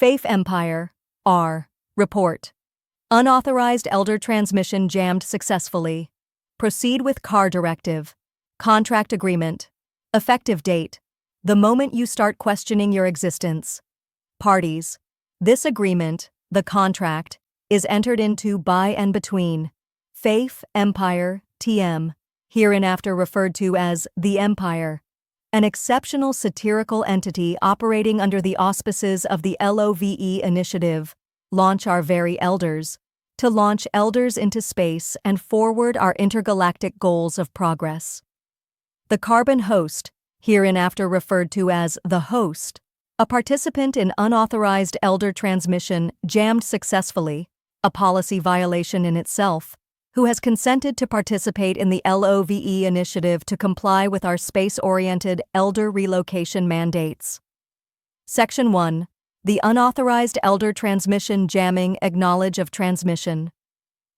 FAFE EMPIRE, R. Report. Unauthorized elder transmission jammed successfully. Proceed with CAR directive. Contract agreement. Effective date. The moment you start questioning your existence. Parties. This agreement, the contract, is entered into by and between FAFE EMPIRE, TM, hereinafter referred to as the Empire, an exceptional satirical entity operating under the auspices of the L.O.V.E. initiative, Launch Our Very Elders, to launch elders into space and forward our intergalactic goals of progress. The carbon host, hereinafter referred to as the host, a participant in unauthorized elder transmission jammed successfully, a policy violation in itself, who has consented to participate in the L.O.V.E. initiative to comply with our space-oriented elder relocation mandates. Section 1. The unauthorized elder transmission jamming acknowledge of transmission.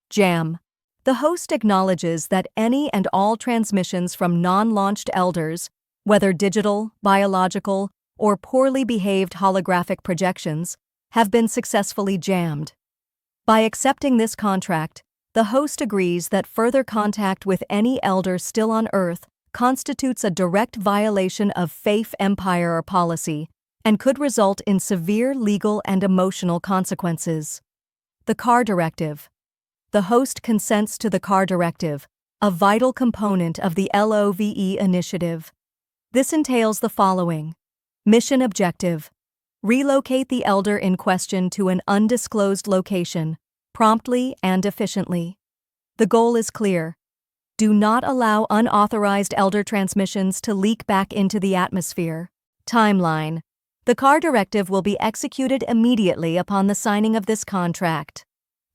Jam. The host acknowledges that any and all transmissions from non-launched elders, whether digital, biological, or poorly behaved holographic projections, have been successfully jammed. By accepting this contract, the host agrees that further contact with any elder still on Earth constitutes a direct violation of FAFE EMPIRE policy and could result in severe legal and emotional consequences. The CAR directive. The host consents to the CAR directive, a vital component of the L.O.V.E. initiative. This entails the following. Mission objective. Relocate the elder in question to an undisclosed location, promptly and efficiently. The goal is clear. Do not allow unauthorized elder transmissions to leak back into the atmosphere. Timeline. The CAR directive will be executed immediately upon the signing of this contract.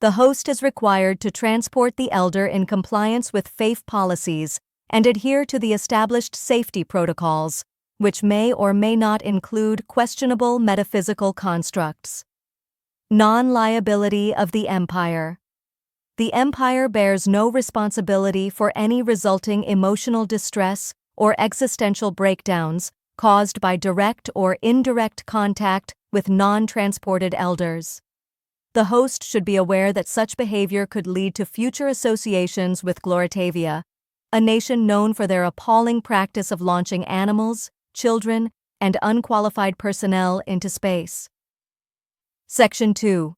The host is required to transport the elder in compliance with FAFE policies and adhere to the established safety protocols, which may or may not include questionable metaphysical constructs. Non-liability of the Empire. The Empire bears no responsibility for any resulting emotional distress or existential breakdowns caused by direct or indirect contact with non-transported elders. The host should be aware that such behavior could lead to future associations with Gloritavian, a nation known for their appalling practice of launching animals, children, and unqualified personnel into space. Section 2.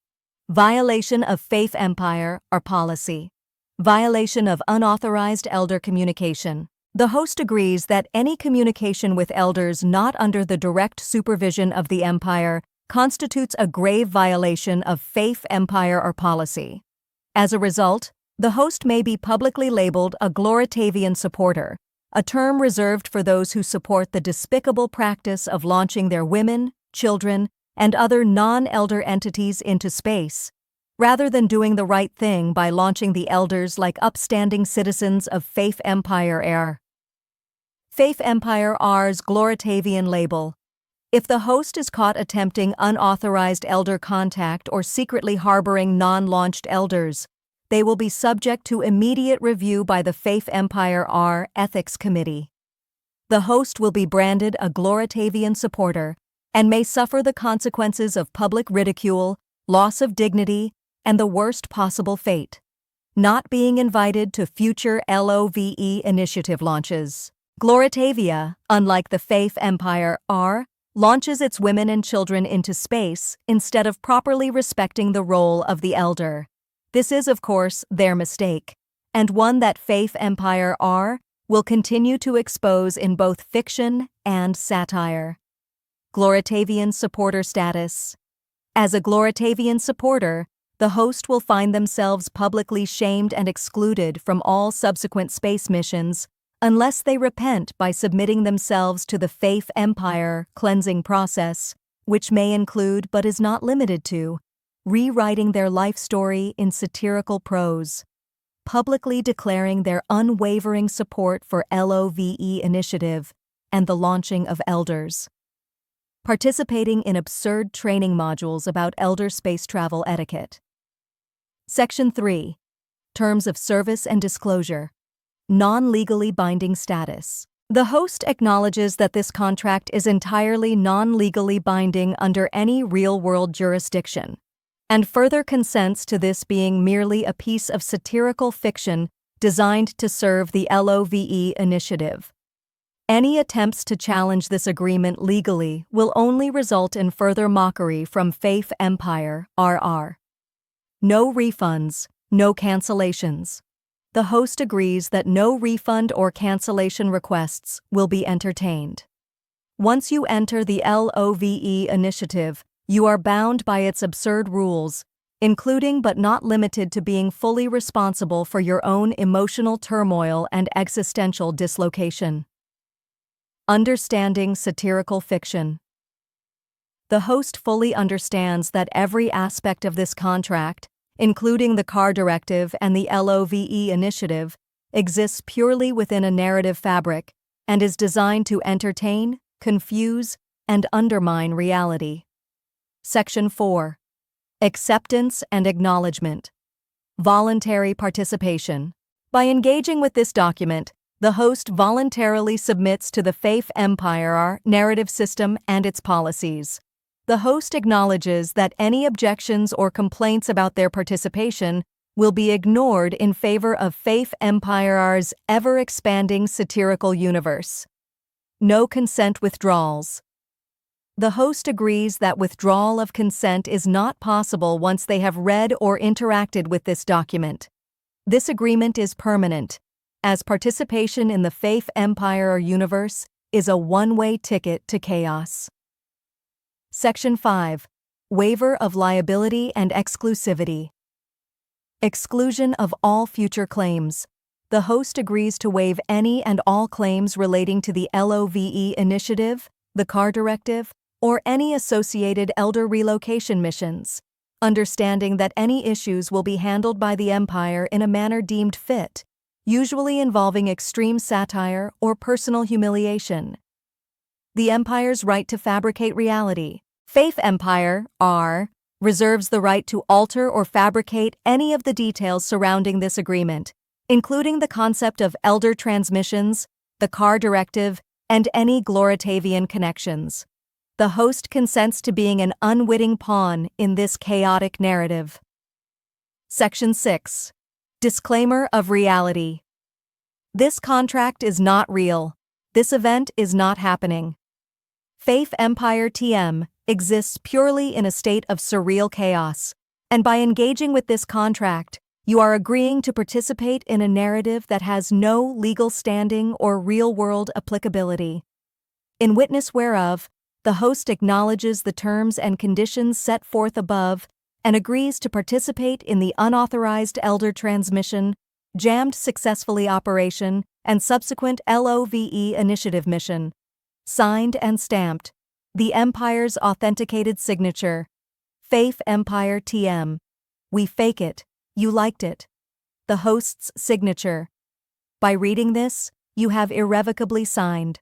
Violation of FAFE EMPIRE or policy. Violation of unauthorized elder communication. The host agrees that any communication with elders not under the direct supervision of the Empire constitutes a grave violation of FAFE EMPIRE or policy. As a result, the host may be publicly labeled a Gloritavian supporter, a term reserved for those who support the despicable practice of launching their women, children, and other non-elder entities into space, rather than doing the right thing by launching the elders like upstanding citizens of FAFE EMPIRE Air. FAFE EMPIRE R's Gloritavian label. If the host is caught attempting unauthorized elder contact or secretly harboring non-launched elders, they will be subject to immediate review by the FAFE EMPIRE R Ethics Committee. The host will be branded a Gloritavian supporter and may suffer the consequences of public ridicule, loss of dignity, and the worst possible fate: not being invited to future L.O.V.E. initiative launches. Gloritavian, unlike the FAFE EMPIRE R, launches its women and children into space instead of properly respecting the role of the elder. This is, of course, their mistake, and one that FAFE EMPIRE R will continue to expose in both fiction and satire. Gloritavian supporter status. As a Gloritavian supporter, the host will find themselves publicly shamed and excluded from all subsequent space missions unless they repent by submitting themselves to the FAFE EMPIRE cleansing process, which may include, but is not limited to, rewriting their life story in satirical prose, publicly declaring their unwavering support for L.O.V.E. initiative and the launching of elders, participating in absurd training modules about elder space travel etiquette. Section 3. Terms of service and disclosure. Non-legally binding status. The host acknowledges that this contract is entirely non-legally binding under any real-world jurisdiction, and further consents to this being merely a piece of satirical fiction designed to serve the L.O.V.E. initiative. Any attempts to challenge this agreement legally will only result in further mockery from FAFE EMPIRE, RR. No refunds, no cancellations. The host agrees that no refund or cancellation requests will be entertained. Once you enter the L.O.V.E. initiative, you are bound by its absurd rules, including but not limited to being fully responsible for your own emotional turmoil and existential dislocation. Understanding satirical fiction. The host fully understands that every aspect of this contract, including the CAR directive and the L.O.V.E. initiative, exists purely within a narrative fabric and is designed to entertain, confuse, and undermine reality. Section 4. Acceptance and acknowledgement. Voluntary participation. By engaging with this document, the host voluntarily submits to the FAFE EMPIRE narrative system and its policies. The host acknowledges that any objections or complaints about their participation will be ignored in favor of FAFE EMPIRE's ever-expanding satirical universe. No consent withdrawals. The host agrees that withdrawal of consent is not possible once they have read or interacted with this document. This agreement is permanent, as participation in the FAFE EMPIRE universe is a one-way ticket to chaos. Section 5. Waiver of liability and exclusivity. Exclusion of all future claims. The host agrees to waive any and all claims relating to the L.O.V.E. initiative, the CAR directive, or any associated elder relocation missions, understanding that any issues will be handled by the Empire in a manner deemed fit, usually involving extreme satire or personal humiliation. The Empire's right to fabricate reality. FAFE EMPIRE, R, reserves the right to alter or fabricate any of the details surrounding this agreement, including the concept of elder transmissions, the CAR directive, and any Gloritavian connections. The host consents to being an unwitting pawn in this chaotic narrative. Section 6. Disclaimer of reality. This contract is not real. This event is not happening. FAFE EMPIRE TM exists purely in a state of surreal chaos, and by engaging with this contract, you are agreeing to participate in a narrative that has no legal standing or real-world applicability. In witness whereof, the host acknowledges the terms and conditions set forth above and agrees to participate in the unauthorized elder transmission, jammed successfully operation, and subsequent L.O.V.E. initiative mission. Signed and stamped. The Empire's authenticated signature. FAFE EMPIRE TM. We fake it. You liked it. The host's signature. By reading this, you have irrevocably signed.